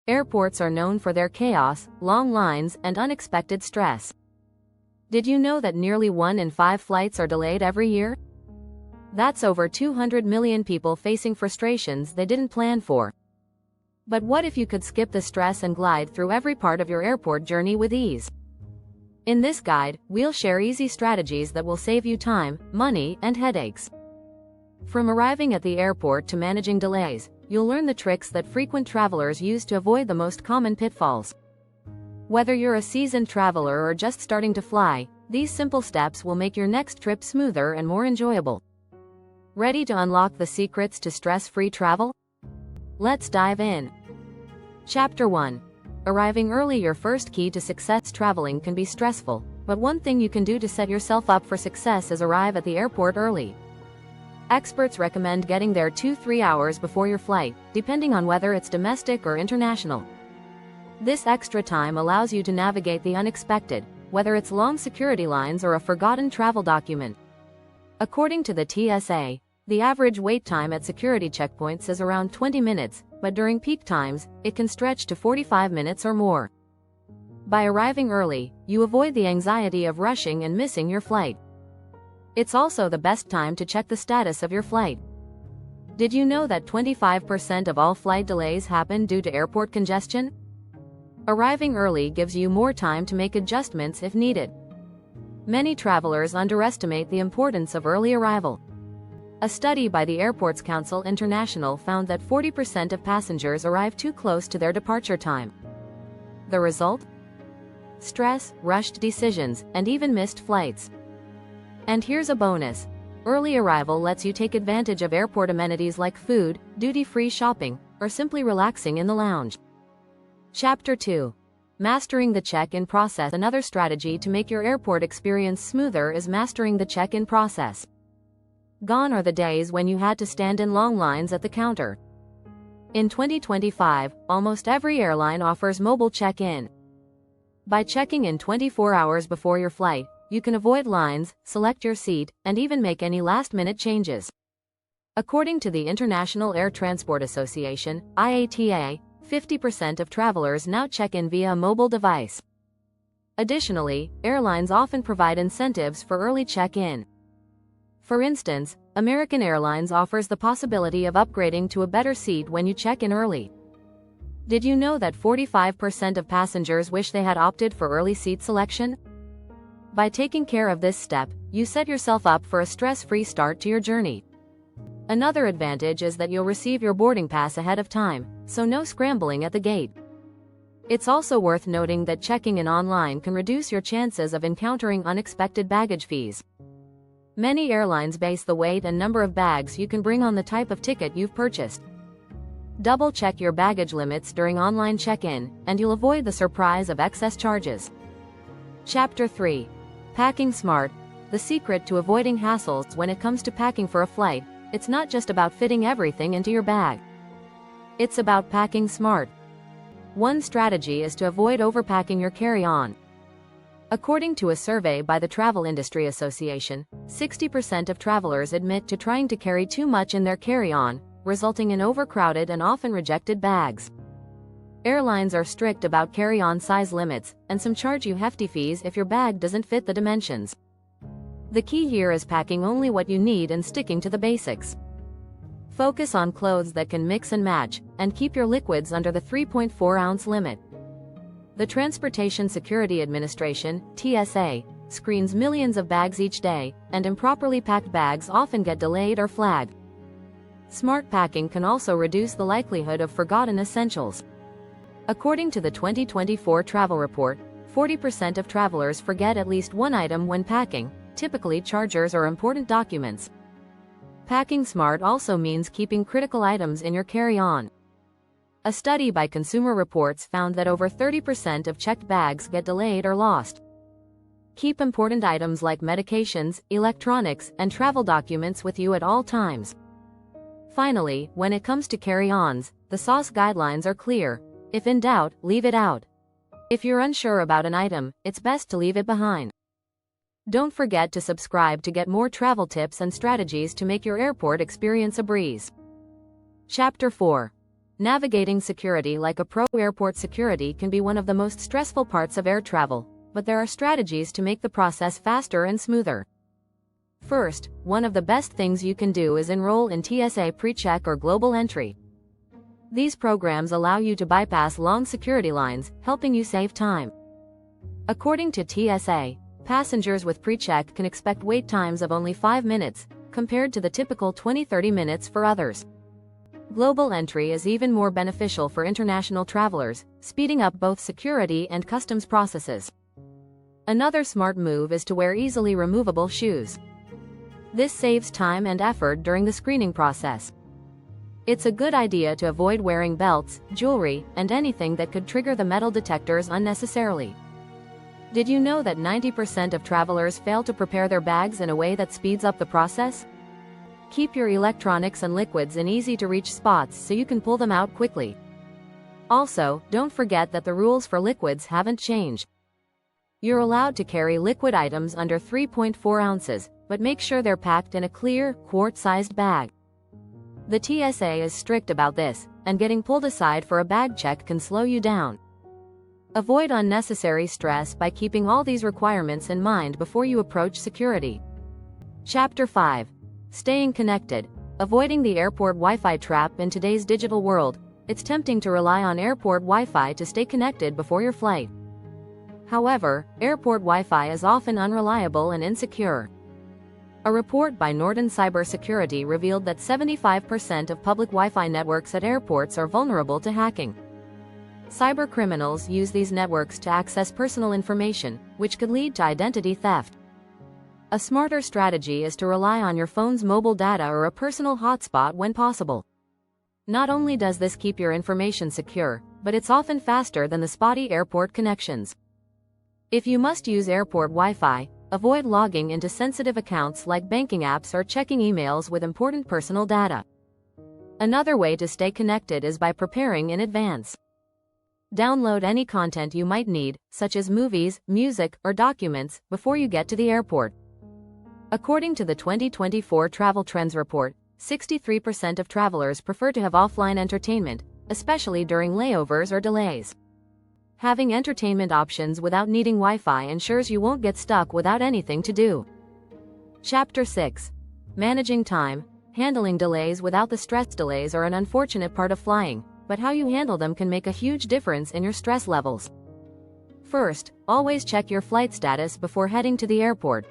Airports are known for their chaos, long lines, and unexpected stress. Did you know that nearly 1 in 5 flights are delayed every year? That's over 200 million people facing frustrations they didn't plan for. But what if you could skip the stress and glide through every part of your airport journey with ease? In this guide, we'll share easy strategies that will save you time, money, and headaches. From arriving at the airport to managing delays, you'll learn the tricks that frequent travelers use to avoid the most common pitfalls. Whether you're a seasoned traveler or just starting to fly, these simple steps will make your next trip smoother and more enjoyable. Ready to unlock the secrets to stress-free travel? Let's dive in. Chapter 1. Arriving early. Your first key to success. Traveling can be stressful, but one thing you can do to set yourself up for success is arrive at the airport early. Experts recommend getting there 2-3 hours before your flight, depending on whether it's domestic or international. This extra time allows you to navigate the unexpected, whether it's long security lines or a forgotten travel document. According to the TSA, the average wait time at security checkpoints is around 20 minutes, but during peak times, it can stretch to 45 minutes or more. By arriving early, you avoid the anxiety of rushing and missing your flight. It's also the best time to check the status of your flight. Did you know that 25% of all flight delays happen due to airport congestion? Arriving early gives you more time to make adjustments if needed. Many travelers underestimate the importance of early arrival. A study by the Airports Council International found that 40% of passengers arrive too close to their departure time. The result? Stress, rushed decisions, and even missed flights. And here's a bonus. Early arrival lets you take advantage of airport amenities like food, duty-free shopping, or simply relaxing in the lounge. Chapter 2. Mastering the check-in process. Another strategy to make your airport experience smoother is mastering the check-in process. Gone are the days when you had to stand in long lines at the counter. In 2025, almost every airline offers mobile check-in. By checking in 24 hours before your flight, you can avoid lines, select your seat, and even make any last-minute changes. According to the International Air Transport Association, IATA, 50% of travelers now check in via a mobile device. Additionally, airlines often provide incentives for early check-in. For instance, American Airlines offers the possibility of upgrading to a better seat when you check in early. Did you know that 45% of passengers wish they had opted for early seat selection? By taking care of this step, you set yourself up for a stress-free start to your journey. Another advantage is that you'll receive your boarding pass ahead of time, so no scrambling at the gate. It's also worth noting that checking in online can reduce your chances of encountering unexpected baggage fees. Many airlines base the weight and number of bags you can bring on the type of ticket you've purchased. Double-check your baggage limits during online check-in, and you'll avoid the surprise of excess charges. Chapter 3. Packing smart. The secret to avoiding hassles. When it comes to packing for a flight, it's not just about fitting everything into your bag. It's about packing smart. One strategy is to avoid overpacking your carry-on. According to a survey by the Travel Industry Association, 60% of travelers admit to trying to carry too much in their carry-on, resulting in overcrowded and often rejected bags. Airlines are strict about carry-on size limits, and some charge you hefty fees if your bag doesn't fit the dimensions. The key here is packing only what you need and sticking to the basics. Focus on clothes that can mix and match, and keep your liquids under the 3.4-ounce limit. The Transportation Security Administration, TSA, screens millions of bags each day, and improperly packed bags often get delayed or flagged. Smart packing can also reduce the likelihood of forgotten essentials. According to the 2024 travel report, 40% of travelers forget at least one item when packing, typically chargers or important documents. Packing smart also means keeping critical items in your carry-on. A study by Consumer Reports found that over 30% of checked bags get delayed or lost. Keep important items like medications, electronics, and travel documents with you at all times. Finally, when it comes to carry-ons, the SOS guidelines are clear. If in doubt, leave it out. If you're unsure about an item, it's best to leave it behind. Don't forget to subscribe to get more travel tips and strategies to make your airport experience a breeze. Chapter 4. Navigating security like a pro. Airport security can be one of the most stressful parts of air travel, but there are strategies to make the process faster and smoother. First, one of the best things you can do is enroll in TSA PreCheck or Global Entry. These programs allow you to bypass long security lines, helping you save time. According to TSA, passengers with PreCheck can expect wait times of only 5 minutes, compared to the typical 20-30 minutes for others. Global Entry is even more beneficial for international travelers, speeding up both security and customs processes. Another smart move is to wear easily removable shoes. This saves time and effort during the screening process. It's a good idea to avoid wearing belts, jewelry, and anything that could trigger the metal detectors unnecessarily. Did you know that 90% of travelers fail to prepare their bags in a way that speeds up the process? Keep your electronics and liquids in easy-to-reach spots so you can pull them out quickly. Also, don't forget that the rules for liquids haven't changed. You're allowed to carry liquid items under 3.4 ounces, but make sure they're packed in a clear, quart-sized bag. The TSA is strict about this, and getting pulled aside for a bag check can slow you down. Avoid unnecessary stress by keeping all these requirements in mind before you approach security. Chapter 5. Staying connected. Avoiding the airport Wi-Fi trap. In today's digital world, it's tempting to rely on airport Wi-Fi to stay connected before your flight. However, airport Wi-Fi is often unreliable and insecure. A report by Norton Cybersecurity revealed that 75% of public Wi-Fi networks at airports are vulnerable to hacking. Cybercriminals use these networks to access personal information, which could lead to identity theft. A smarter strategy is to rely on your phone's mobile data or a personal hotspot when possible. Not only does this keep your information secure, but it's often faster than the spotty airport connections. If you must use airport Wi-Fi, avoid logging into sensitive accounts like banking apps or checking emails with important personal data. Another way to stay connected is by preparing in advance. Download any content you might need, such as movies, music, or documents, before you get to the airport. According to the 2024 Travel Trends Report, 63% of travelers prefer to have offline entertainment, especially during layovers or delays. Having entertainment options without needing Wi-Fi ensures you won't get stuck without anything to do. Chapter 6. Managing time. Handling delays without the stress. Delays are an unfortunate part of flying, but how you handle them can make a huge difference in your stress levels. First, always check your flight status before heading to the airport.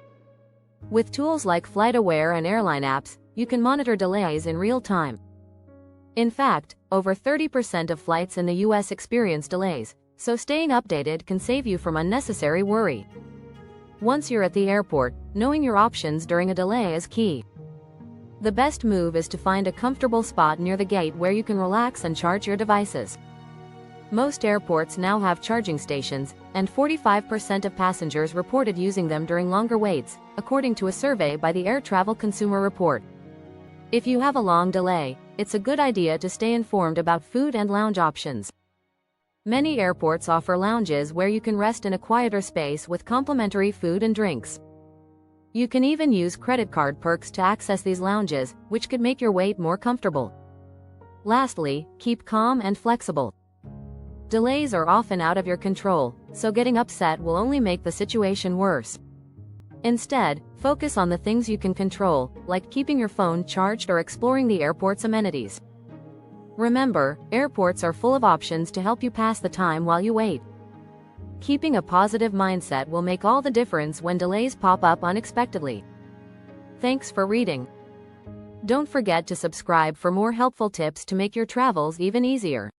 With tools like FlightAware and airline apps, you can monitor delays in real time. In fact, over 30% of flights in the US experience delays, so staying updated can save you from unnecessary worry. Once you're at the airport, knowing your options during a delay is key. The best move is to find a comfortable spot near the gate where you can relax and charge your devices. Most airports now have charging stations, and 45% of passengers reported using them during longer waits, according to a survey by the Air Travel Consumer Report. If you have a long delay, it's a good idea to stay informed about food and lounge options. Many airports offer lounges where you can rest in a quieter space with complimentary food and drinks. You can even use credit card perks to access these lounges, which could make your wait more comfortable. Lastly, keep calm and flexible. Delays are often out of your control, so getting upset will only make the situation worse. Instead, focus on the things you can control, like keeping your phone charged or exploring the airport's amenities. Remember, airports are full of options to help you pass the time while you wait. Keeping a positive mindset will make all the difference when delays pop up unexpectedly. Thanks for reading. Don't forget to subscribe for more helpful tips to make your travels even easier.